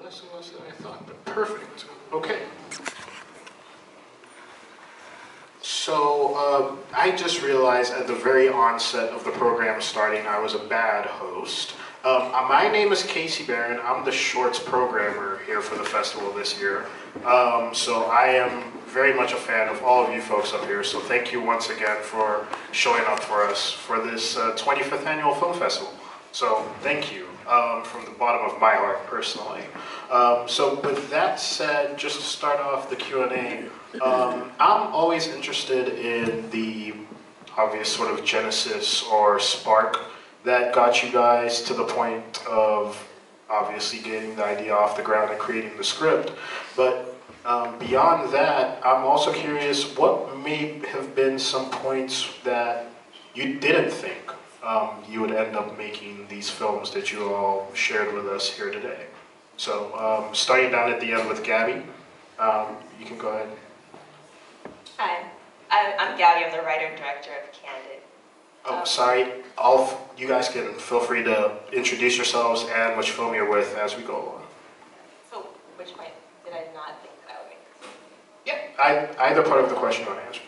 less and less than I thought, but perfect. Okay. So I just realized at the very onset of the program starting, I was a bad host. My name is Casey Barron. I'm the shorts programmer here for the festival this year. So I am very much a fan of all of you folks up here. So thank you once again for showing up for us for this 25th annual film festival. So thank you from the bottom of my heart personally. So with that said, just to start off the Q&A, I'm always interested in the obvious sort of genesis or spark that got you guys to the point of obviously getting the idea off the ground and creating the script. But beyond that, I'm also curious, what may have been some points that you didn't think you would end up making these films that you all shared with us here today? So starting down at the end with Gabby, you can go ahead. Hi, I'm Gabby. I'm the writer and director of Candid. Oh, sorry. You guys can feel free to introduce yourselves and which film you're with as we go along. So, which point did I not think that I would make? Yeah, either part of the question you want to answer.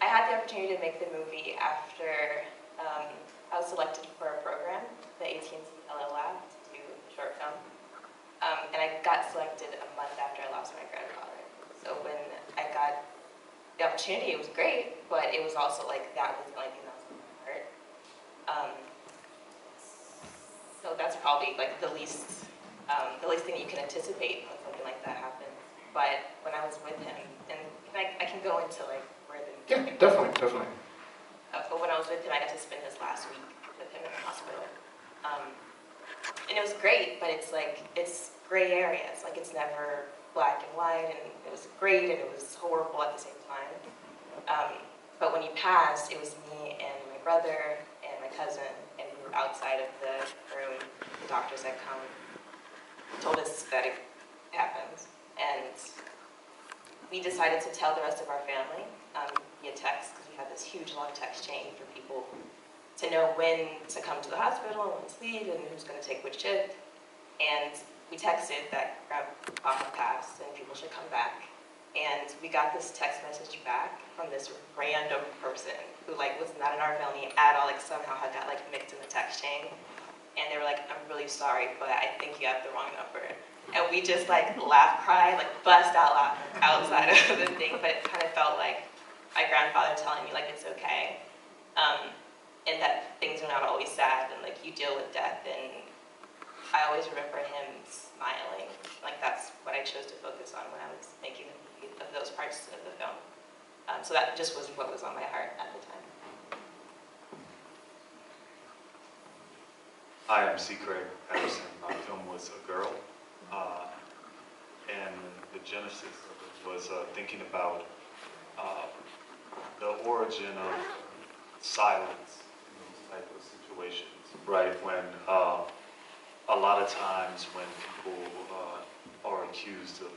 I had the opportunity to make the movie after I was selected for a program, the AT&T LL Lab, to do a short film. And I got selected a month after I lost my grandfather. So when I got the opportunity, it was great, but it was also like that was the only thing that was in my heart. So that's probably like the least thing you can anticipate when something like that happens. But when I was with him, and I can go into like where the Definitely. But when I was with him, I got to spend his last week with him in the hospital. And it was great, but it's like, it's gray areas. Like, it's never black and white, and it was great, and it was horrible at the same time. But when he passed, it was me and my brother and my cousin, and we were outside of the room. The doctors had come, told us that it happened, and we decided to tell the rest of our family via text, because we had this huge long text chain for people to know when to come to the hospital and when to leave and who's going to take which shift. And we texted that Grandpa passed and people should come back. And we got this text message back from this random person who like was not in our family at all, like somehow had got like mixed in the text chain. And they were like, I'm really sorry, but I think you have the wrong number. And we just like laugh, cry, like bust out laughing outside of the thing, but it kind of felt like my grandfather telling me like it's okay. And that things are not always sad, and like you deal with death, and I always remember him smiling. Like that's what I chose to focus on when I was making the movie, of those parts of the film. So that just was what was on my heart at the time. Hi, I'm C. Craig Patterson. My film was A Girl, and the genesis of it was thinking about the origin of silence in those type of situations, right? When a lot of times when people are accused of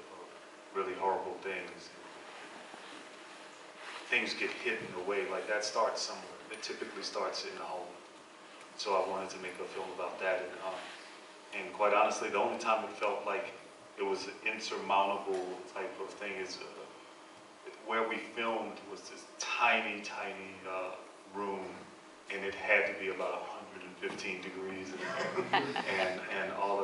really horrible things, things get hidden away, like that starts somewhere. It typically starts in the home. So I wanted to make a film about that, and quite honestly, the only time it felt like it was an insurmountable type of thing is where we filmed was this tiny room, and it had to be about 115 degrees, and all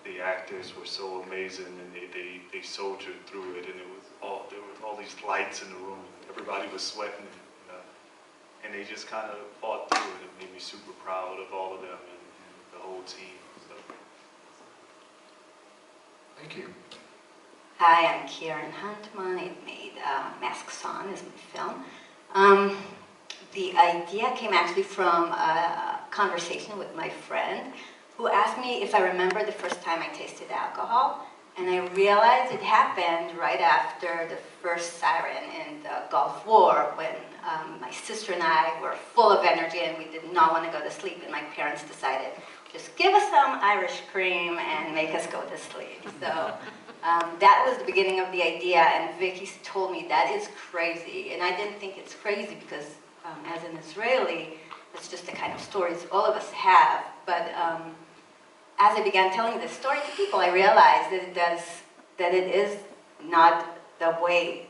the actors were so amazing, and they soldiered through it, and there were all these lights in the room, everybody was sweating, and they just kind of fought through it. It made me super proud of all of them and the whole team. So. Thank you. Hi, I'm Karen Hantman. I made Masks On as my film. The idea came actually from a conversation with my friend who asked me if I remember the first time I tasted alcohol. And I realized it happened right after the first siren in the Gulf War when my sister and I were full of energy and we did not want to go to sleep, and my parents decided, just give us some Irish cream and make us go to sleep. So that was the beginning of the idea, and Vicky told me that is crazy. And I didn't think it's crazy because as an Israeli, it's just the kind of stories all of us have. But as I began telling this story to people, I realized that it is not the way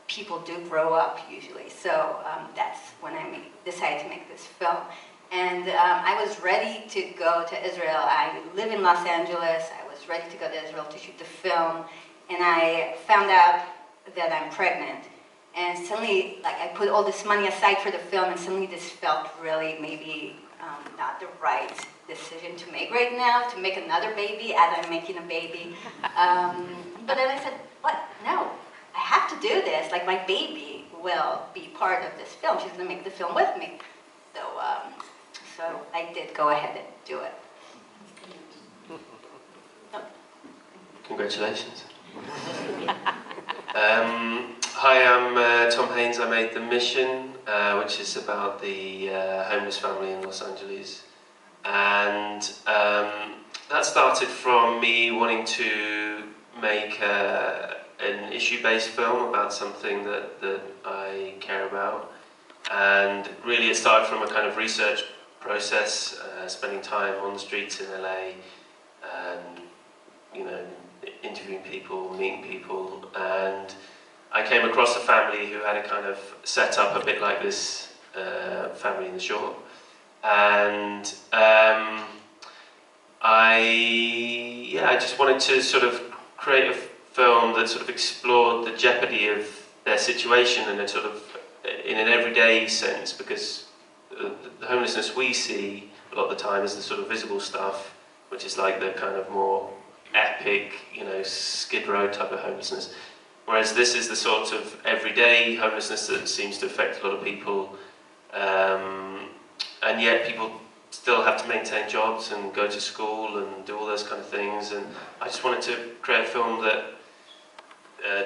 people do grow up usually. So that's when I decided to make this film. And I was ready to go to Israel. I live in Los Angeles. I was ready to go to Israel to shoot the film. And I found out that I'm pregnant. And suddenly, like, I put all this money aside for the film, and suddenly this felt really maybe not the right decision to make right now, to make another baby as I'm making a baby. But then I said, what? No, I have to do this. Like, my baby will be part of this film. She's going to make the film with me. So I did go ahead and do it. Congratulations. Hi, I'm Tom Haines. I made The Mission, which is about the homeless family in Los Angeles. And that started from me wanting to make an issue-based film about something that I care about. And really it started from a kind of research process, spending time on the streets in LA and, you know, interviewing people, meeting people, and I came across a family who had a kind of set up a bit like this family in the short, and I just wanted to sort of create a film that sort of explored the jeopardy of their situation in a sort of in an everyday sense, because the homelessness we see a lot of the time is the sort of visible stuff, which is like the kind of more epic, you know, Skid Row type of homelessness. Whereas this is the sort of everyday homelessness that seems to affect a lot of people, and yet people still have to maintain jobs and go to school and do all those kind of things. And I just wanted to create a film that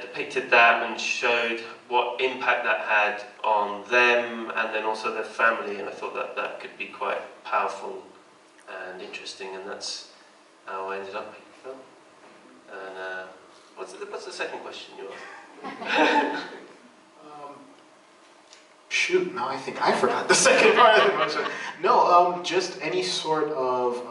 depicted that and showed what impact that had on them and then also their family. And I thought that that could be quite powerful and interesting, and that's how I ended up making the film. And what's the second question you asked? Shoot, now I think I forgot the second part of the question. No, just any sort of,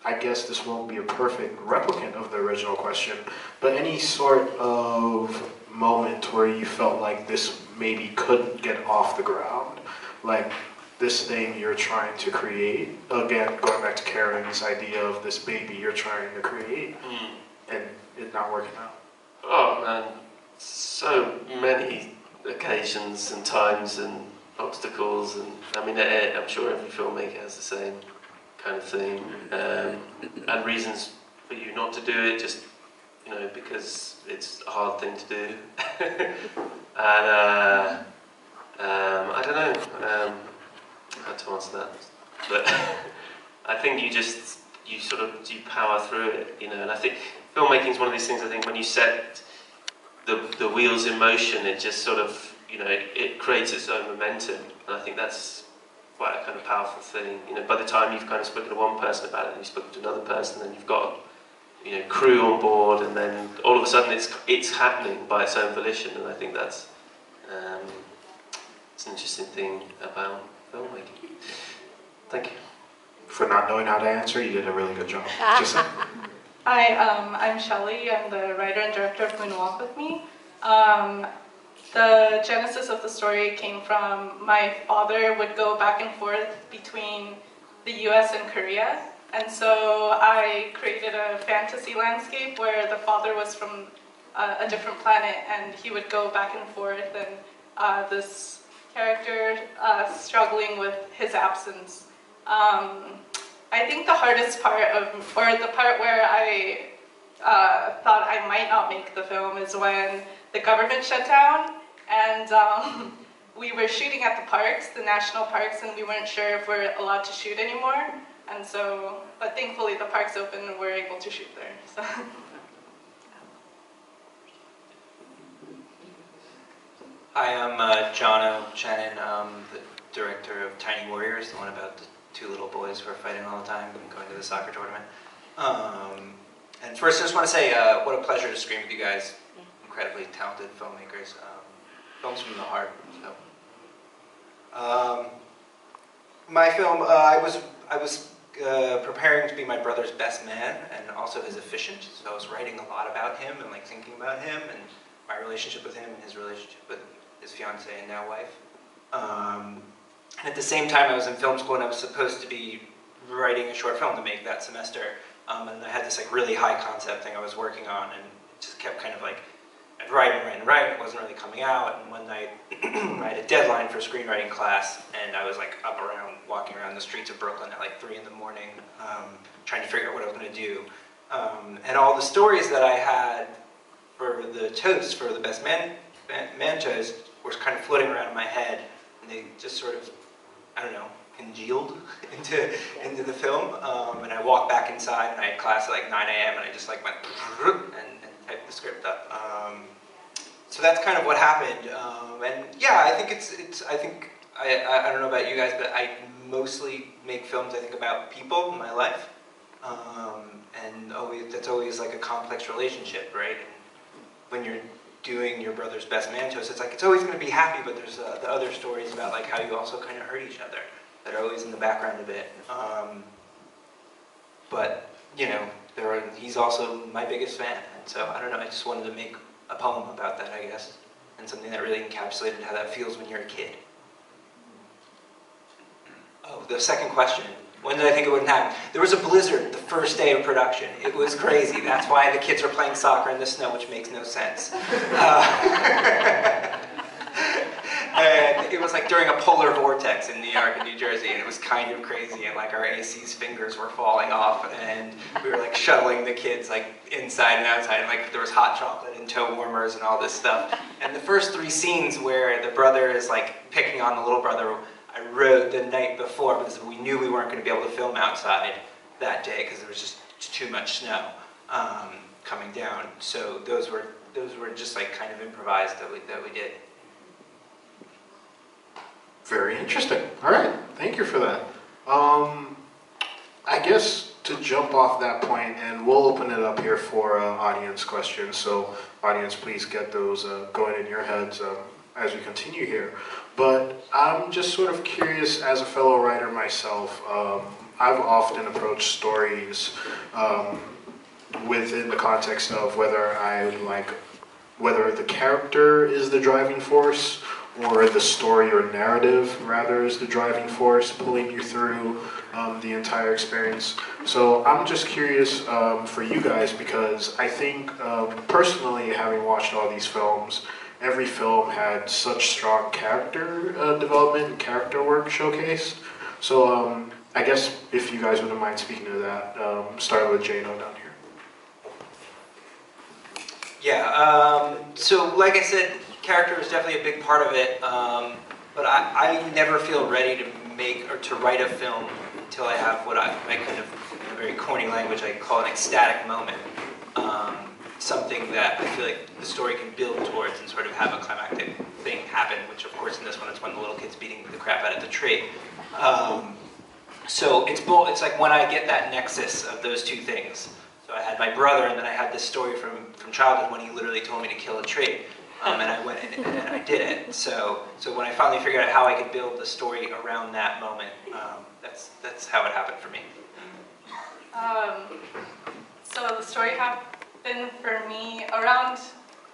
I guess this won't be a perfect replicant of the original question, but any sort of moment where you felt like this maybe couldn't get off the ground, like this thing you're trying to create, again, going back to Karen's idea of this baby you're trying to create, and it not working out. Oh man, so many occasions and times and obstacles, and I mean, I'm sure every filmmaker has the same kind of thing, and reasons for you not to do it, just, you know, because it's a hard thing to do. And I don't know how to answer that, but I think you power through it, you know. And I think filmmaking is one of these things. I think when you set the wheels in motion, it just sort of, you know, it creates its own momentum, and I think that's quite a kind of powerful thing. You know, by the time you've kind of spoken to one person about it, and you've spoken to another person, then you've got, you know, crew on board, and then all of a sudden it's happening by its own volition. And I think that's it's an interesting thing about filmmaking. Thank you. For not knowing how to answer, you did a really good job. Just saying. Hi, I'm Shelly. I'm the writer and director of Moonwalk with me. The genesis of the story came from my father would go back and forth between the US and Korea. And so I created a fantasy landscape where the father was from a different planet, and he would go back and forth, and this character struggling with his absence. I think the hardest part or the part where I thought I might not make the film is when the government shut down, and we were shooting at the parks, the national parks, and we weren't sure if we're allowed to shoot anymore. And so, but thankfully the park's open and we're able to shoot there. So. Hi, I'm Jono, Chanin. I'm the director of Tiny Warriors, the one about the two little boys who are fighting all the time and going to the soccer tournament. And first I just want to say what a pleasure to screen with you guys, incredibly talented filmmakers. Films from the heart. So. My film, I was preparing to be my brother's best man and also his efficient. So I was writing a lot about him and like thinking about him and my relationship with him and his relationship with his fiance and now wife. And at the same time, I was in film school and I was supposed to be writing a short film to make that semester. And I had this like really high concept thing I was working on, and it just kept kind of like, I'd write and write and write. It wasn't really coming out. And one night, I had a deadline for screenwriting class, and I was like up around, walking around the streets of Brooklyn at like 3 in the morning, trying to figure out what I was going to do. And all the stories that I had for the toast, for the best man toast, were kind of floating around in my head, and they just sort of, I don't know, congealed into the film. And I walked back inside, and I had class at like 9 a.m., and I just like went and typed the script up. So that's kind of what happened. And yeah, I think I don't know about you guys, but I mostly make films, I think, about people in my life. And that's always like a complex relationship, right? And when you're doing your brother's best man toast, it's like it's always going to be happy, but there's the other stories about like how you also kind of hurt each other that are always in the background a bit. But you know, he's also my biggest fan, and so I don't know. I just wanted to make a poem about that, I guess, and something that really encapsulated how that feels when you're a kid. Oh, the second question. When did I think it wouldn't happen? There was a blizzard the first day of production. It was crazy. That's why the kids are playing soccer in the snow, which makes no sense. And it was like during a polar vortex in New York and New Jersey, and it was kind of crazy, and like our AC's fingers were falling off, and we were like shuttling the kids like inside and outside, and like there was hot chocolate and toe warmers and all this stuff. And the first 3 scenes where the brother is like picking on the little brother, I wrote the night before because we knew we weren't going to be able to film outside that day because there was just too much snow coming down. So those were just like kind of improvised that we did. Very interesting. All right, thank you for that. I guess to jump off that point, and we'll open it up here for audience questions. So audience, please get those going in your heads as we continue here. But I'm just sort of curious, as a fellow writer myself, I've often approached stories within the context of whether the character is the driving force, or the story or narrative, rather, is the driving force pulling you through the entire experience. So I'm just curious for you guys, because I think, personally, having watched all these films, every film had such strong character development and character work showcased. So I guess if you guys wouldn't mind speaking to that, starting with Jono down here. Yeah, so like I said, character is definitely a big part of it, but I never feel ready to make or to write a film until I have what I kind of, in a very corny language, I call an ecstatic moment. Something that I feel like the story can build towards and sort of have a climactic thing happen, which of course in this one it's when the little kid's beating the crap out of the tree. So it's like when I get that nexus of those two things. So I had my brother, and then I had this story from childhood when he literally told me to kill a tree. And I went and I did it. So when I finally figured out how I could build the story around that moment, that's how it happened for me. So the story happened for me around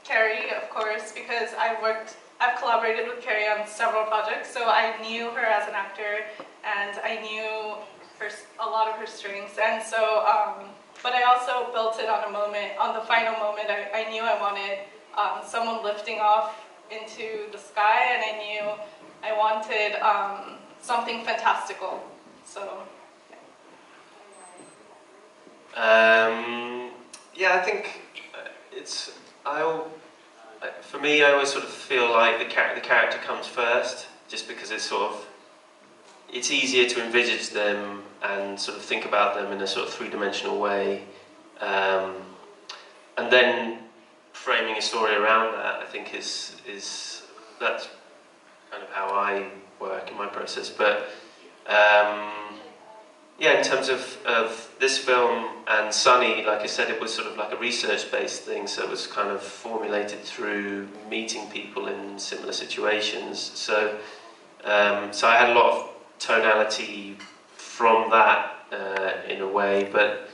Carrie, of course, because I've collaborated with Carrie on several projects, so I knew her as an actor, and I knew a lot of her strengths, and so, but I also built it on the final moment. I knew I wanted someone lifting off into the sky, and I knew I wanted something fantastical. So, yeah, I think for me, I always sort of feel like the character comes first, just because it's easier to envisage them and sort of think about them in a sort of 3-dimensional way, and then framing a story around that, I think that's kind of how I work in my process. But yeah, in terms of this film and Sunny, like I said, it was sort of like a research-based thing, so it was kind of formulated through meeting people in similar situations. So I had a lot of tonality from that in a way, but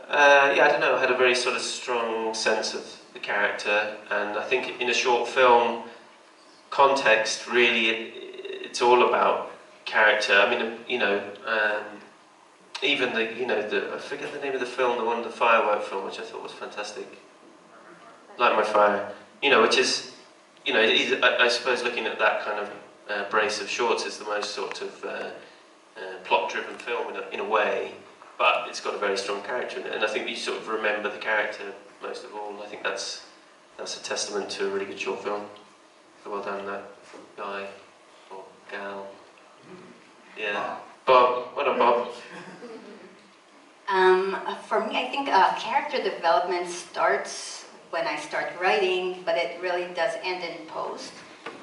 yeah, I don't know, I had a very sort of strong sense of the character, and I think in a short film context, really, it's all about character. I mean, you know, even the, you know, I forget the name of the film, the firework film, which I thought was fantastic. Light My Fire, you know, which is, you know, I suppose looking at that kind of brace of shorts is the most sort of plot-driven film in a way, but it's got a very strong character in it, and I think you sort of remember the character most of all, and I think that's a testament to a really good short film. So well done, that guy or gal. Yeah. Bob, what up, Bob? For me, I think character development starts when I start writing, but it really does end in post.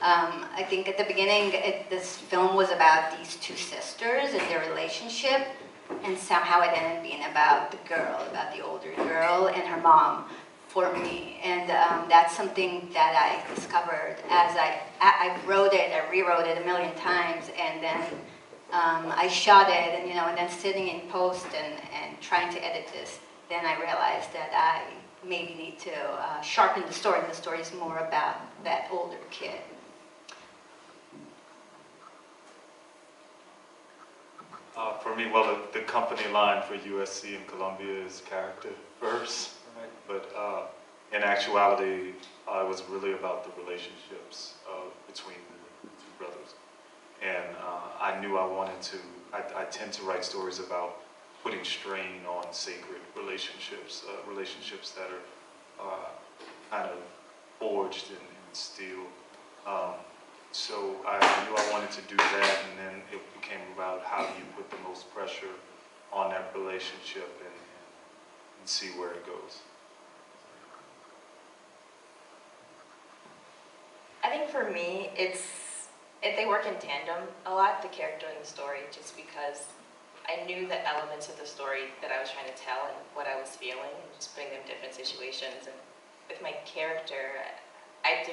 I think at the beginning, this film was about these two sisters and their relationship, and somehow it ended up being about the girl, about the older girl and her mom for me. And that's something that I discovered as I wrote it, I rewrote it a million times, and then I shot it, and and then sitting in post and trying to edit this, then I realized that I maybe need to sharpen the story, and the story is more about that older kid. For me, well, the company line for USC and Columbia is character first, right? But in actuality, it was really about the relationships between the two brothers. And I knew I wanted to, I tend to write stories about putting strain on sacred relationships, relationships that are kind of forged in steel. So I knew I wanted to do that, and then it became about how do you put the most pressure on that relationship and see where it goes. I think for me, they work in tandem a lot, the character and the story, just because I knew the elements of the story that I was trying to tell and what I was feeling, and just putting them in different situations. And with my character, I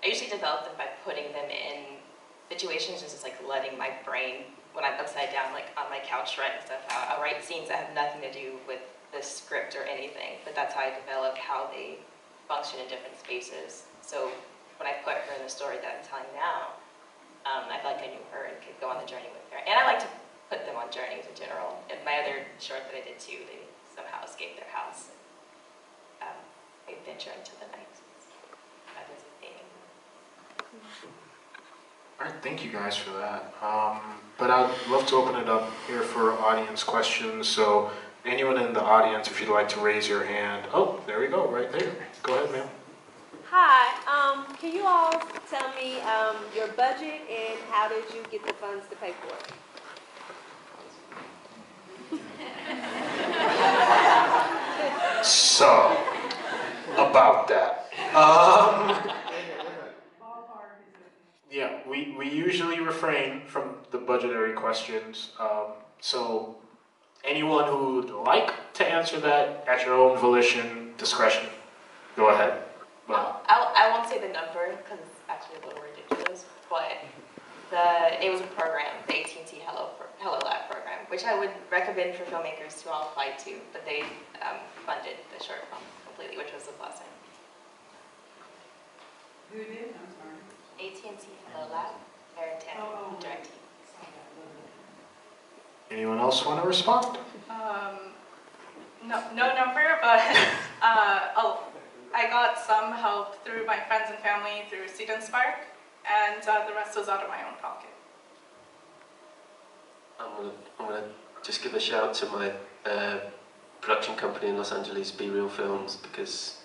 usually develop them by putting them in situations, just like letting my brain, when I'm upside down, like on my couch writing stuff out, I'll write scenes that have nothing to do with the script or anything, but that's how I develop how they function in different spaces. So when I put her in the story that I'm telling now, I felt like I knew her and could go on the journey with her. And I like to put them on journeys in general. In my other short that I did too, they somehow escaped their house and they venture into the night. That was a theme. All right, thank you guys for that. But I'd love to open it up here for audience questions. So anyone in the audience, if you'd like to raise your hand. Oh, there we go, right there. Go ahead, ma'am. Hi, can you all tell me your budget and how did you get the funds to pay for it? So, about that. Yeah, we usually refrain from the budgetary questions. So, anyone who would like to answer that at your own volition, discretion, go ahead. But I won't say the number because it's actually a little ridiculous, but it was a program, the AT&T Hello Lab program, which I would recommend for filmmakers to all apply to, but they funded the short film completely, which was a blessing. Who did? I'm sorry. AT&T Hello Lab, Veritech, Direct. anyone else want to respond? No number, but I got some help through my friends and family through Seed and Spark, and the rest was out of my own pocket. I'm gonna just give a shout to my production company in Los Angeles, Be Real Films, because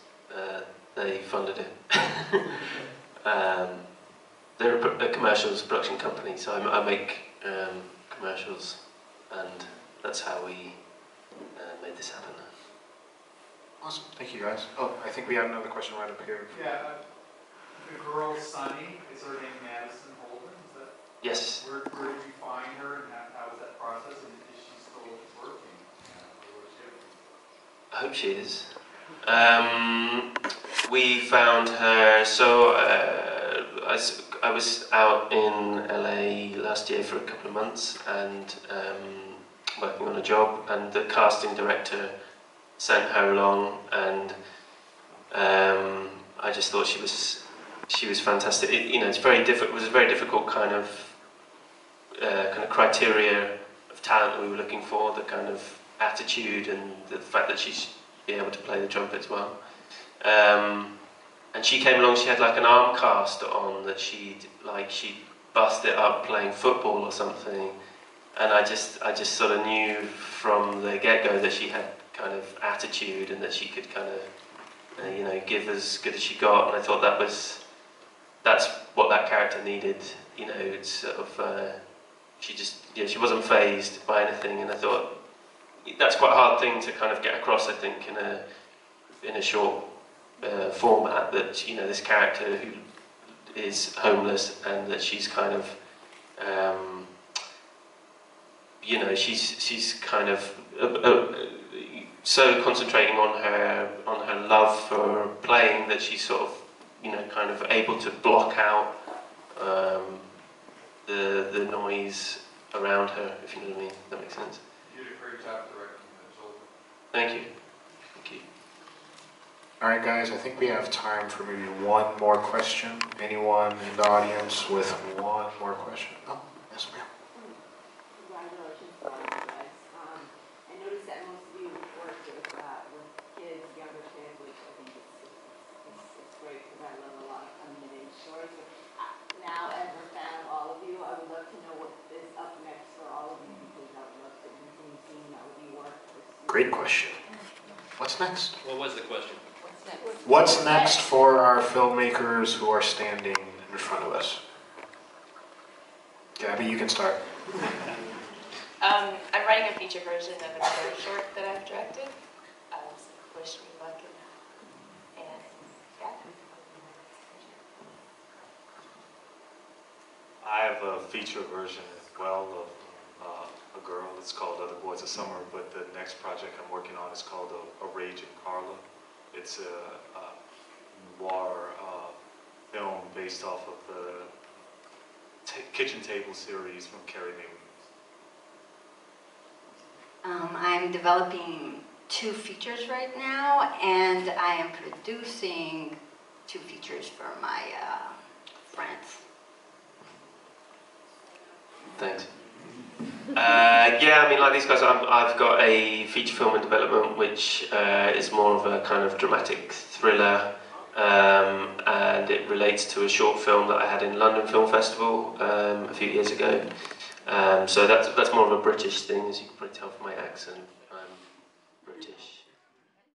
they funded it. They're a commercials production company, so I make commercials, and that's how we made this happen. Awesome, thank you guys. Oh, I think we have another question right up here. Yeah, the girl Sunny, is her name Madison Holden? Is that? Yes. Where did you find her, and how was that process? And is she still working? I hope she is. We found her, so I was out in LA last year for a couple of months, and working on a job, and the casting director sent her along, and I just thought she was fantastic. It's very difficult. It was a very difficult kind of criteria of talent that we were looking for. The kind of attitude and the fact that she'd be able to play the trumpet as well. And she came along. She had like an arm cast on that she'd busted up playing football or something. And I just sort of knew from the get-go that she had kind of attitude and that she could kind of give as good as she got. And I thought that's what that character needed. It's sort of she wasn't fazed by anything, and I thought that's quite a hard thing to kind of get across. I think in a short format, that this character who is homeless and that she's kind of she's kind of so concentrating on her love for playing that she's sort of kind of able to block out the noise around her, if you know what I mean. If that makes sense. You did a great job directing the children. Thank you. Thank you. All right, guys, I think we have time for maybe one more question. Anyone in the audience with one more question? Oh, yes, ma'am. Congratulations to all you guys. I noticed that most of you work with kids, younger kids, which I think it's great because I love a lot of coming-of-age stories. But now, as a fan of all of you, I would love to know what is up next for all of you, because I would love to continue seeing all of you work. Great question. What's next? What was the question? What's next for our filmmakers who are standing in front of us? Gabby, you can start. I'm writing a feature version of another short that I've directed. Wish me luck in that. And yeah. I have a feature version as well of a girl. It's called Other Boys of Summer, but the next project I'm working on is called A Rage in Carla. It's a noir film based off of the Kitchen Table series from Carrie Mae. I'm developing 2 features right now, and I am producing 2 features for my friends. Thanks. Like these guys, I've got a feature film in development which is more of a kind of dramatic thriller, and it relates to a short film that I had in London Film Festival a few years ago. So that's more of a British thing, as you can probably tell from my accent. I'm British.